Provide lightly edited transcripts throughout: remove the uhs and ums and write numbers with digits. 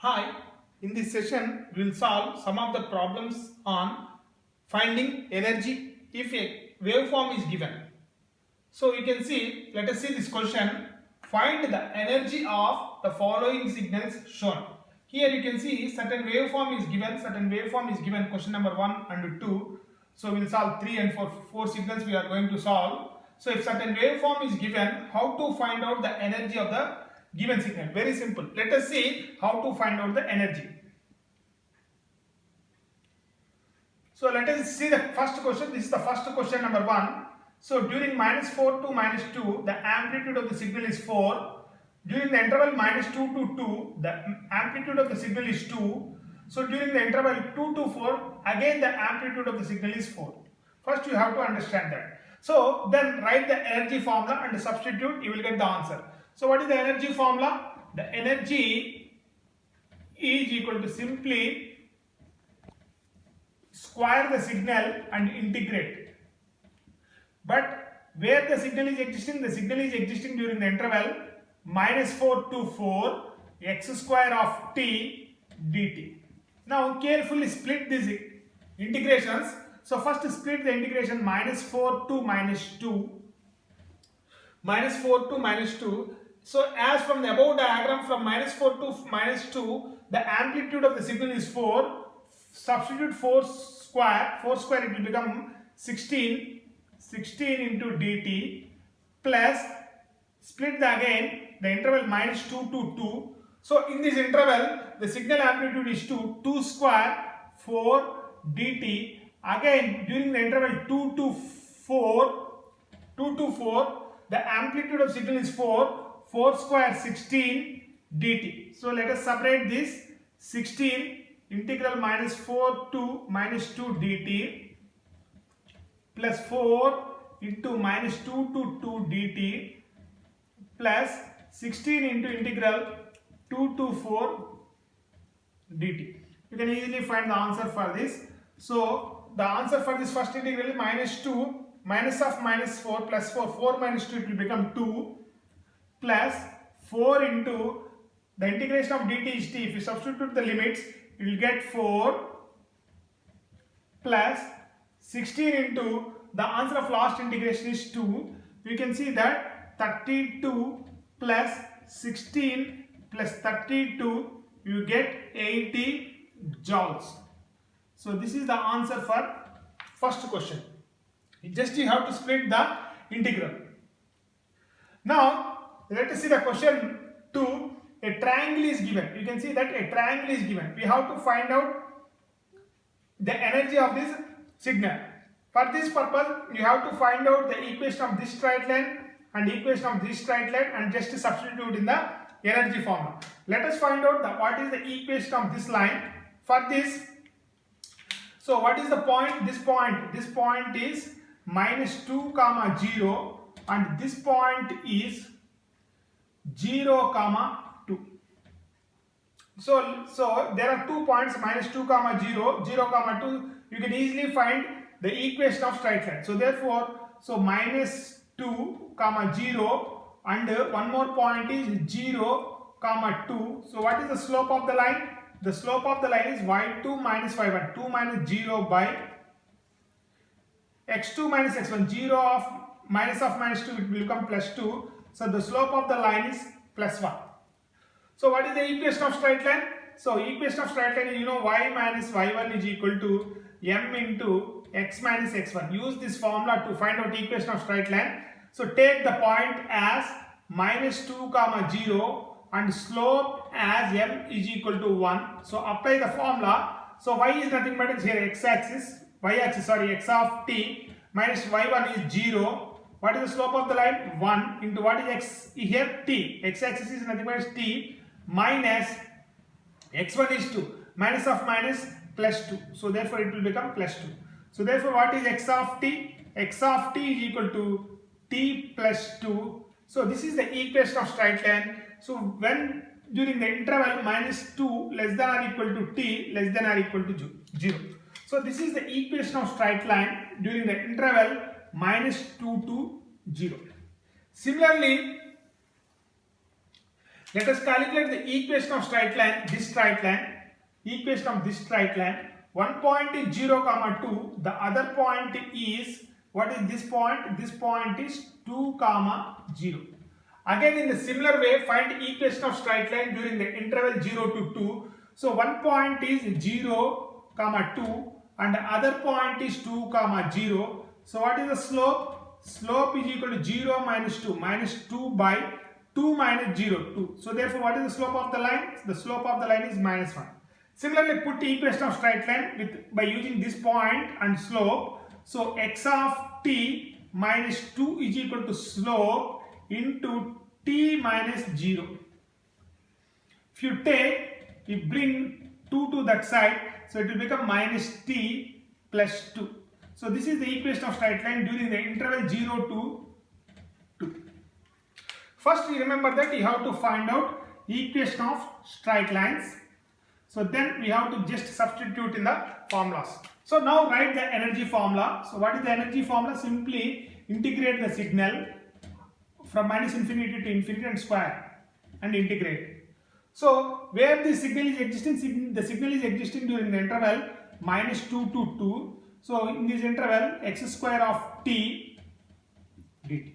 Hi, in this session we will solve some of the problems on finding energy if a waveform is given. So you can see, let us see this question. Find the energy of the following signals shown. Here you can see certain waveform is given, question number 1 and 2. So we will solve 3 and 4 signals we are going to solve. So if certain waveform is given, how to find out the energy of the given signal? Very simple. Let us see how to find out the energy. So let us see the first question. This is the first question number 1. So during -4 to -2, the amplitude of the signal is 4. During the interval -2 to 2, the amplitude of the signal is 2. So during the interval 2 to 4, again the amplitude of the signal is 4. First you have to understand that. So then write the energy formula and substitute, you will get the answer. So what is the energy formula? The energy is equal to simply square the signal and integrate. But where the signal is existing? The signal is existing during the interval -4 to 4 x square of t dt. Now carefully split these integrations. So first split the integration -4 to -2. -4 to -2. So as from the above diagram, from -4 to -2, the amplitude of the signal is 4. Substitute 4 square it will become 16 into dt plus split the interval -2 to 2. So in this interval the signal amplitude is 2 square 4 dt. Again during the interval 2 to 4 the amplitude of signal is 4 square 16 dt. So let us separate this. 16 integral -4 to -2 dt plus 4 into -2 to 2 dt plus 16 into integral 2 to 4 dt. You can easily find the answer for this. So the answer for this first integral is -2 minus of -4 plus 4 minus 2, it will become 2 plus 4 into the integration of dt is t. If you substitute the limits, you will get 4 plus 16 into the answer of last integration is 2. You can see that 32 plus 16 plus 32, you get 80 joules. So this is the answer for first question. Just you have to split the integral. Now let us see the question 2. A triangle is given. You can see that a triangle is given. We have to find out the energy of this signal. For this purpose, you have to find out the equation of this straight line and equation of this straight line and just substitute in the energy formula. Let us find out what is the equation of this line. For this, so what is the point? This point is -2, 0 and this point is 0, 2. So there are 2 points, -2, 0, 0, 2. You can easily find the equation of straight line. So therefore, so -2, 0 and one more point is 0, 2. So what is the slope of the line? The slope of the line is y2 minus y1. 2 minus 0 by x2 minus x1. 0 of -2, it will become +2. So the slope of the line is +1. So what is the equation of straight line? So equation of straight line, you know, y minus y1 is equal to m into x minus x1. Use this formula to find out equation of straight line. So take the point as -2, 0 and slope as m is equal to 1. So apply the formula. So y is nothing but here x of t minus y1 is 0. What is the slope of the line? 1 into what is x here? T. X-axis is nothing but t minus x1 is 2. Minus of minus plus 2. So therefore it will become +2. So therefore what is x of t? X of t is equal to t plus 2. So this is the equation of straight line. So when during the interval -2 less than or equal to t less than or equal to 0. So this is the equation of straight line during the interval -2 to 0. Similarly, Let us calculate the equation of straight line, this straight line, equation of this straight line. One point is 0, 2, the other point is, what is this point? This point is 2, 0. Again in the similar way, find equation of straight line during the interval 0 to 2. So one point is 0, 2 and the other point is 2, 0. So what is the slope? Slope is equal to 0 minus 2, minus 2 by 2 minus 0, 2. So therefore what is the slope of the line? The slope of the line is minus 1. Similarly, put the equation of straight line by using this point and slope. So x of t minus 2 is equal to slope into t minus 0. If you bring 2 to that side, so it will become minus t plus 2. So this is the equation of straight line during the interval 0 to 2. First you remember that you have to find out equation of straight lines. So then we have to just substitute in the formulas. So now write the energy formula. So what is the energy formula? Simply integrate the signal from minus infinity to infinity and square and integrate. So where the signal is existing, the signal is existing during the interval minus 2 to 2. So in this interval x square of t dt.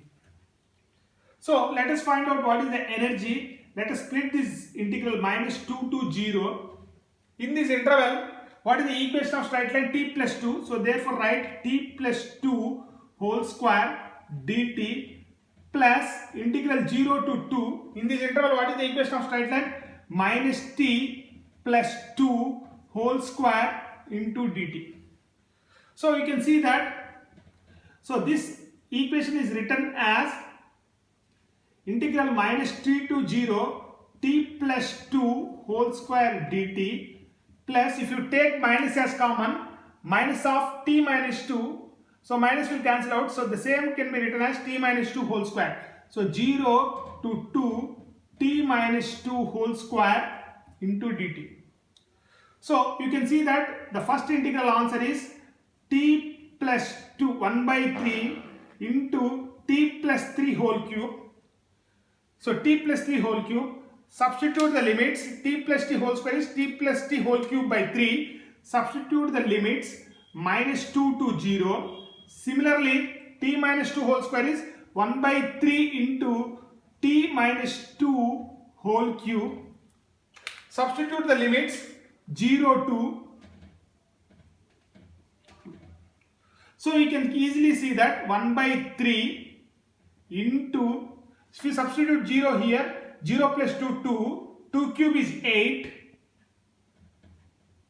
So let us find out what is the energy. Let us split this integral minus 2 to 0. In this interval, what is the equation of straight line? T plus 2. So therefore write t plus 2 whole square dt plus integral 0 to 2. In this interval, what is the equation of straight line? Minus t plus 2 whole square into dt. So you can see that, so this equation is written as integral minus t to 0 t plus 2 whole square dt plus, if you take minus as common, minus of t minus 2, so minus will cancel out, so the same can be written as t minus 2 whole square. So 0 to 2 t minus 2 whole square into dt. So you can see that the first integral answer is t plus 2 1 by 3 into t plus 3 whole cube. So t plus 3 whole cube. Substitute the limits. T plus t whole square is t plus t whole cube by 3. Substitute the limits minus 2 to 0. Similarly, t minus 2 whole square is 1 by 3 into t minus 2 whole cube. Substitute the limits 0 to 2. So you can easily see that 1 by 3 into, if you substitute 0 here, 0 plus 2, 2, 2 cube is 8,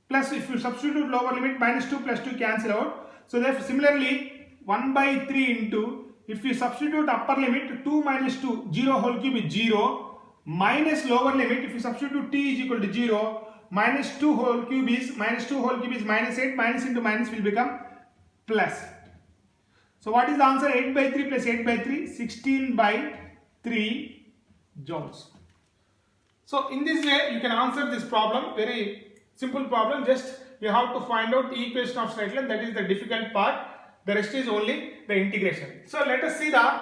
plus if you substitute lower limit, minus 2 plus 2 cancel out. So therefore similarly 1 by 3 into, if you substitute upper limit, 2 minus 2, 0 whole cube is 0, minus lower limit, if you substitute t is equal to 0, minus 2 whole cube is, minus 2 whole cube is minus 8, minus into minus will become plus. So what is the answer? 8 by 3 plus 8 by 3, 16 by 3 joules. So in this way you can answer this problem, very simple problem. Just you have to find out the equation of straight line, that is the difficult part. The rest is only the integration. So let us see the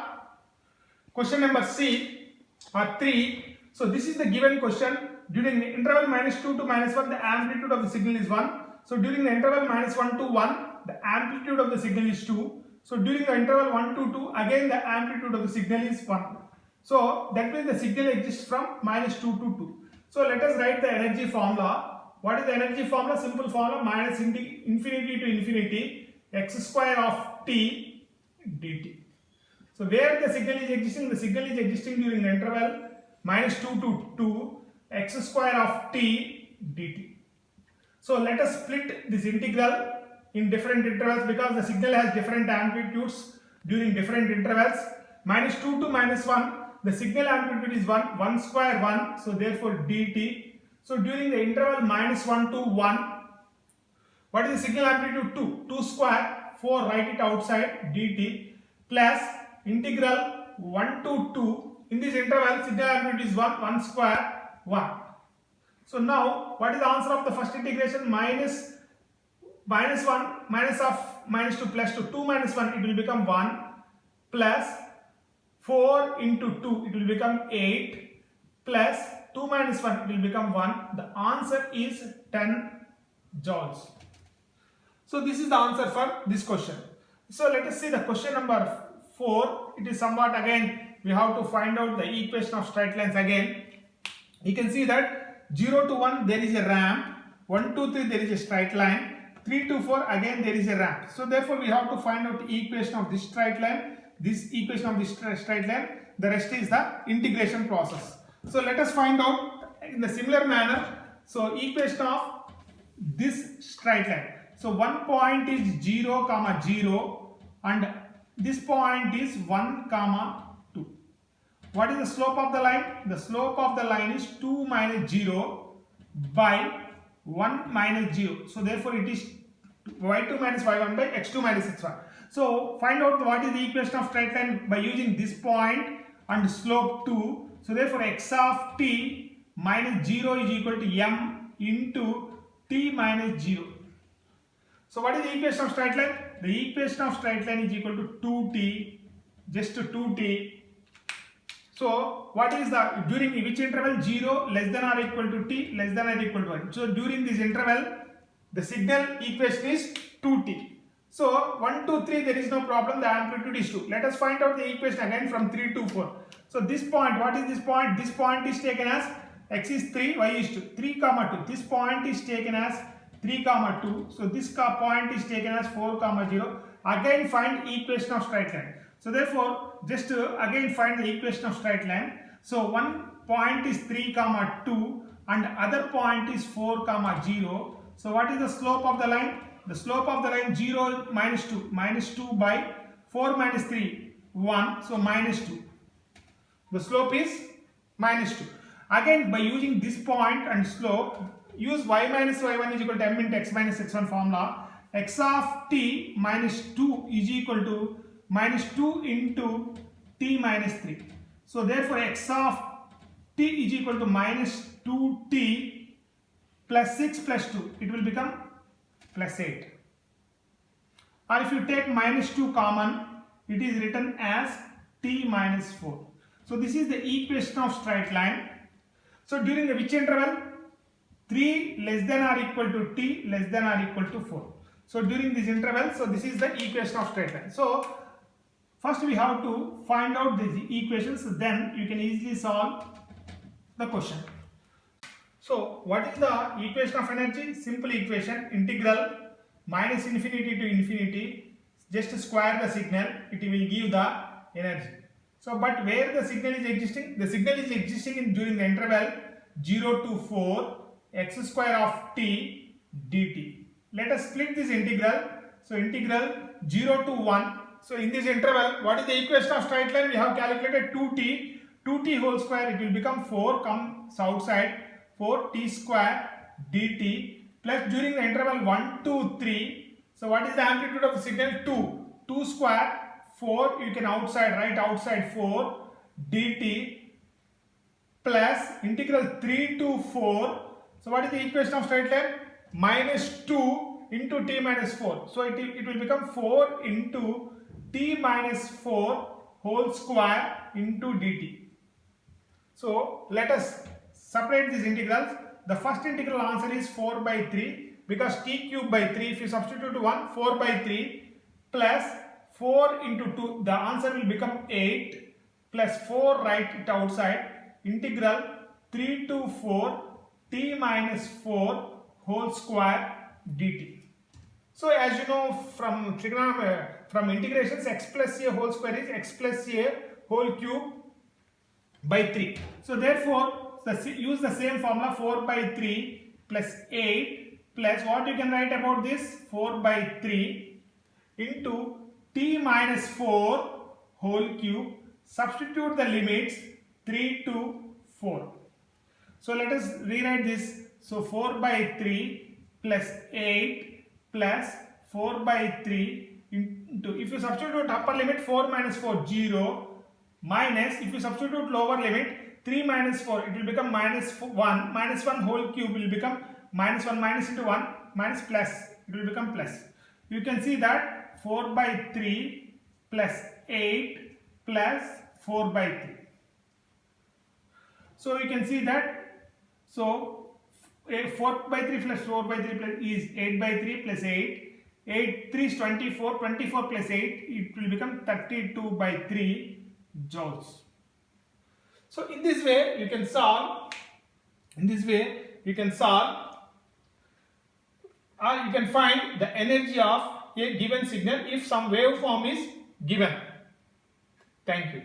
question number C or 3. So this is the given question. During the interval minus 2 to minus 1, the amplitude of the signal is 1. So during the interval minus 1 to 1, the amplitude of the signal is 2. So during the interval 1 to 2, again the amplitude of the signal is 1. So that means the signal exists from minus 2 to 2. So let us write the energy formula. What is the energy formula? Simple formula, minus infinity to infinity x square of t dt. So where the signal is existing? The signal is existing during the interval minus 2 to 2 x square of t dt. So let us split this integral in different intervals because the signal has different amplitudes during different intervals. Minus 2 to minus 1, the signal amplitude is 1, 1 square 1, so therefore dt. So during the interval minus 1 to 1, what is the signal amplitude? 2, 2 square, 4, write it outside, dt, plus integral 1 to 2, in this interval signal amplitude is 1, 1 square, 1. So now what is the answer of the first integration? Minus 1, minus of minus 2 plus 2, 2 minus 1, it will become 1, plus 4 into 2, it will become 8, plus 2 minus 1 will become 1. The answer is 10 joules. So this is the answer for this question. So let us see the question number 4. It is somewhat again we have to find out the equation of straight lines again. You can see that 0 to 1 there is a ramp, 1 to 3 there is a straight line, 3 to 4 again there is a ramp. So therefore we have to find out the equation of this straight line, this equation of this straight line. The rest is the integration process. So let us find out in the similar manner. So equation of this straight line. So one point is 0, 0 and this point is 1, 2. What is the slope of the line? The slope of the line is 2 minus 0 by 1 minus 0. So therefore it is y2 minus y1 by x2 minus x1. So find out what is the equation of straight line by using this point and slope 2. So therefore x of t minus 0 is equal to m into t minus 0. So what is the equation of straight line? The equation of straight line is equal to 2t, just to 2t. So what is the, during which interval? 0 less than or equal to t less than or equal to 1. So during this interval the signal equation is 2t. So 1, 2, 3 there is no problem, the amplitude is 2. Let us find out the equation again from 3 to 4. So this point, what is this point? This point is taken as x is 3, y is 2, 3, 2. This point is taken as 3, 2. So this point is taken as 4, 0. Again find equation of straight line. So therefore just again find the equation of straight line. So one point is 3, 2 and other point is 4, 0. So what is the slope of the line? The slope of the line 0 minus 2. Minus 2 by 4 minus 3, 1. So minus 2. The slope is minus 2. Again by using this point and slope, use y minus y1 is equal to m into x minus x1 formula. X of t minus 2 is equal to minus 2 into t minus 3. So therefore x of t is equal to minus 2t plus 6 plus 2. It will become plus 8. Or if you take minus 2 common, it is written as t minus 4. So this is the equation of straight line. So during the which interval? 3 less than or equal to t less than or equal to 4. So during this interval, so this is the equation of straight line. So first we have to find out these equations, then you can easily solve the question. So what is the equation of energy? Simple equation, integral minus infinity to infinity, just square the signal, it will give the energy. So but where the signal is existing? The signal is existing during the interval 0 to 4 x square of t dt. Let us split this integral. So integral 0 to 1. So in this interval, what is the equation of straight line? We have calculated 2t whole square, it will become 4, comes outside, 4t square dt plus during the interval 1, 2, 3. So what is the amplitude of the signal? 2 square, 4, you can write outside 4 dt plus integral 3 to 4. So what is the equation of straight line? Minus 2 into t minus 4. So it will become 4 into t minus 4 whole square into dt. So let us separate these integrals. The first integral answer is 4 by 3 because t cube by 3, if you substitute 1, 4 by 3 plus 4 into 2, the answer will become 8 plus 4, write it outside, integral 3 to 4 t minus 4 whole square dt. So as you know from trigonometry, from integrations, x plus a whole square is x plus a whole cube by 3. So therefore use the same formula, 4 by 3 plus 8 plus what you can write about this, 4 by 3 into t minus 4 whole cube, substitute the limits 3 to 4. So let us rewrite this. So 4 by 3 plus 8 plus 4 by 3 into, if you substitute upper limit 4 minus 4, 0, minus, if you substitute lower limit 3 minus 4, it will become minus 1, minus 1 whole cube will become minus 1, minus into 1, minus plus, it will become plus. You can see that 4 by 3 plus 8 plus 4 by 3. So you can see that. So 4 by 3 plus 4 by 3 plus is 8 by 3 plus 8. 8 3 is 24. 24 plus 8, it will become 32 by 3 joules. So in this way you can solve. In this way you can solve, or you can find the energy of a given signal if some waveform is given. Thank you.